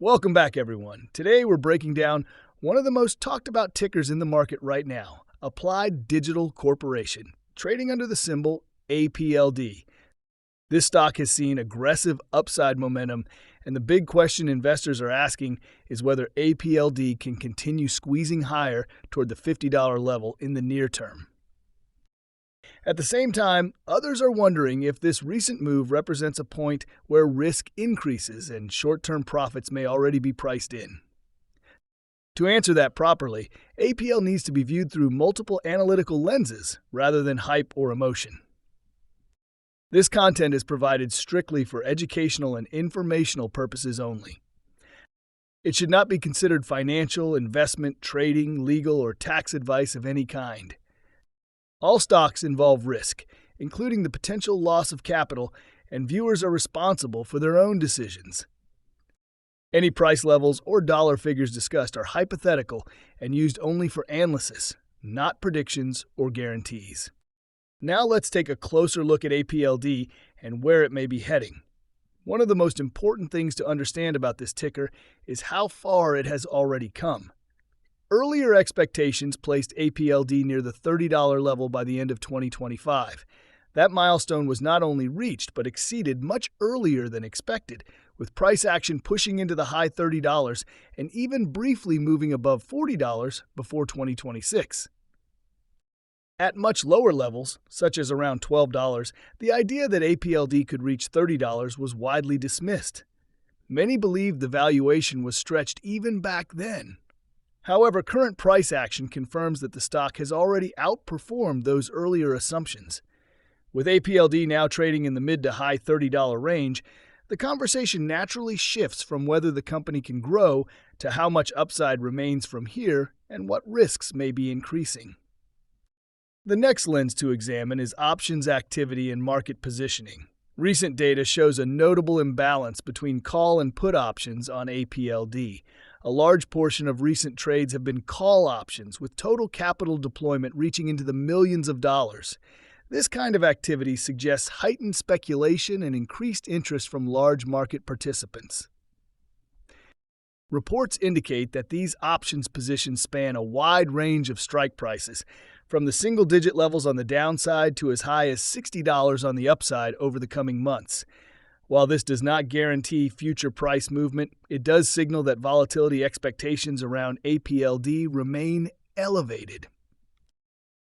Welcome back, everyone. Today we're breaking down one of the most talked about tickers in the market right now, Applied Digital Corporation, trading under the symbol APLD. This stock has seen aggressive upside momentum, and the big question investors are asking is whether APLD can continue squeezing higher toward the $50 level in the near term. At the same time, others are wondering if this recent move represents a point where risk increases and short-term profits may already be priced in. To answer that properly, APL needs to be viewed through multiple analytical lenses rather than hype or emotion. This content is provided strictly for educational and informational purposes only. It should not be considered financial, investment, trading, legal, or tax advice of any kind. All stocks involve risk, including the potential loss of capital, and viewers are responsible for their own decisions. Any price levels or dollar figures discussed are hypothetical and used only for analysis, not predictions or guarantees. Now let's take a closer look at APLD and where it may be heading. One of the most important things to understand about this ticker is how far it has already come. Earlier expectations placed APLD near the $30 level by the end of 2025. That milestone was not only reached but exceeded much earlier than expected, with price action pushing into the high $30 and even briefly moving above $40 before 2026. At much lower levels, such as around $12, the idea that APLD could reach $30 was widely dismissed. Many believed the valuation was stretched even back then. However, current price action confirms that the stock has already outperformed those earlier assumptions. With APLD now trading in the mid to high $30 range, the conversation naturally shifts from whether the company can grow to how much upside remains from here and what risks may be increasing. The next lens to examine is options activity and market positioning. Recent data shows a notable imbalance between call and put options on APLD. A large portion of recent trades have been call options, with total capital deployment reaching into the millions of dollars. This kind of activity suggests heightened speculation and increased interest from large market participants. Reports indicate that these options positions span a wide range of strike prices, from the single-digit levels on the downside to as high as $60 on the upside over the coming months. While this does not guarantee future price movement, it does signal that volatility expectations around APLD remain elevated.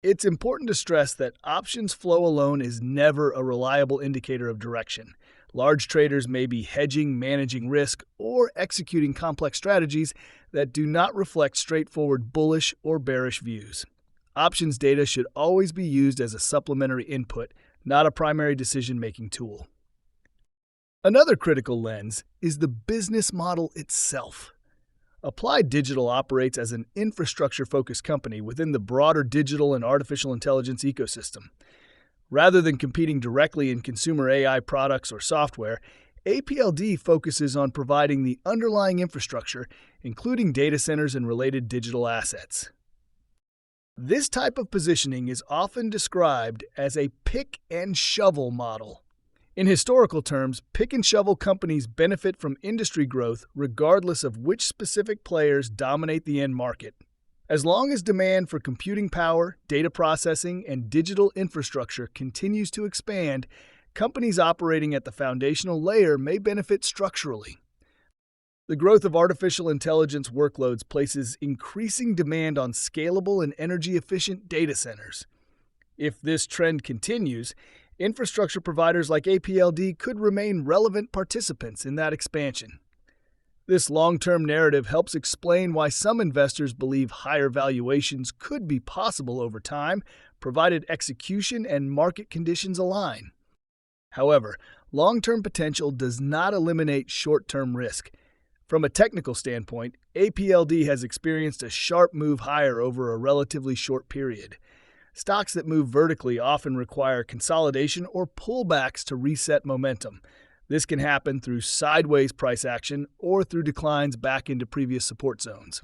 It's important to stress that options flow alone is never a reliable indicator of direction. Large traders may be hedging, managing risk, or executing complex strategies that do not reflect straightforward bullish or bearish views. Options data should always be used as a supplementary input, not a primary decision-making tool. Another critical lens is the business model itself. Applied Digital operates as an infrastructure-focused company within the broader digital and artificial intelligence ecosystem. Rather than competing directly in consumer AI products or software, APLD focuses on providing the underlying infrastructure, including data centers and related digital assets. This type of positioning is often described as a pick and shovel model. In historical terms, pick and shovel companies benefit from industry growth regardless of which specific players dominate the end market. As long as demand for computing power, data processing, and digital infrastructure continues to expand, companies operating at the foundational layer may benefit structurally. The growth of artificial intelligence workloads places increasing demand on scalable and energy-efficient data centers. If this trend continues, infrastructure providers like APLD could remain relevant participants in that expansion. This long-term narrative helps explain why some investors believe higher valuations could be possible over time, provided execution and market conditions align. However, long-term potential does not eliminate short-term risk. From a technical standpoint, APLD has experienced a sharp move higher over a relatively short period. Stocks that move vertically often require consolidation or pullbacks to reset momentum. This can happen through sideways price action or through declines back into previous support zones.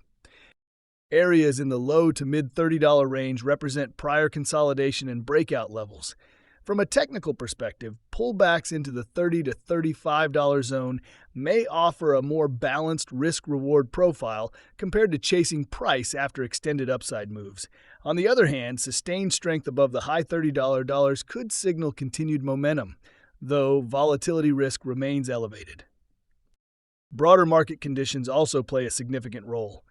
Areas in the low to mid $30 range represent prior consolidation and breakout levels. From a technical perspective, pullbacks into the $30 to $35 zone may offer a more balanced risk-reward profile compared to chasing price after extended upside moves. On the other hand, sustained strength above the high $30 could signal continued momentum, though volatility risk remains elevated. Broader market conditions also play a significant role.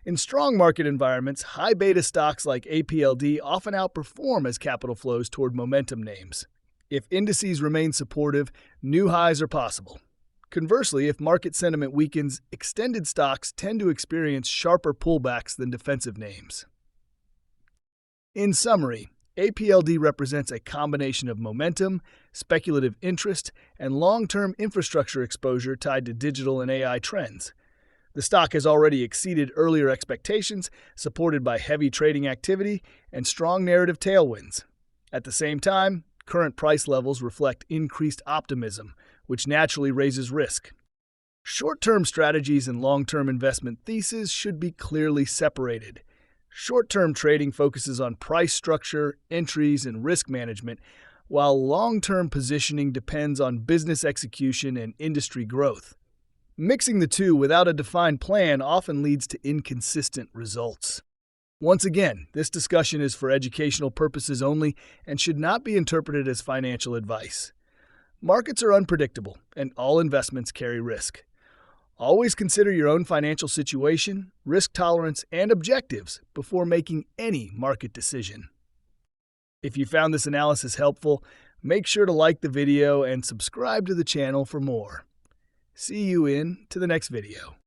In strong market environments, high beta stocks like APLD often outperform as capital flows toward momentum names. If indices remain supportive, new highs are possible. Conversely, if market sentiment weakens, extended stocks tend to experience sharper pullbacks than defensive names. In summary, APLD represents a combination of momentum, speculative interest, and long-term infrastructure exposure tied to digital and AI trends. The stock has already exceeded earlier expectations, supported by heavy trading activity and strong narrative tailwinds. At the same time, current price levels reflect increased optimism, which naturally raises risk. Short-term strategies and long-term investment theses should be clearly separated. Short-term trading focuses on price structure, entries, and risk management, while long-term positioning depends on business execution and industry growth. Mixing the two without a defined plan often leads to inconsistent results. Once again, this discussion is for educational purposes only and should not be interpreted as financial advice. Markets are unpredictable, and all investments carry risk. Always consider your own financial situation, risk tolerance, and objectives before making any market decision. If you found this analysis helpful, make sure to like the video and subscribe to the channel for more. See you in the next video.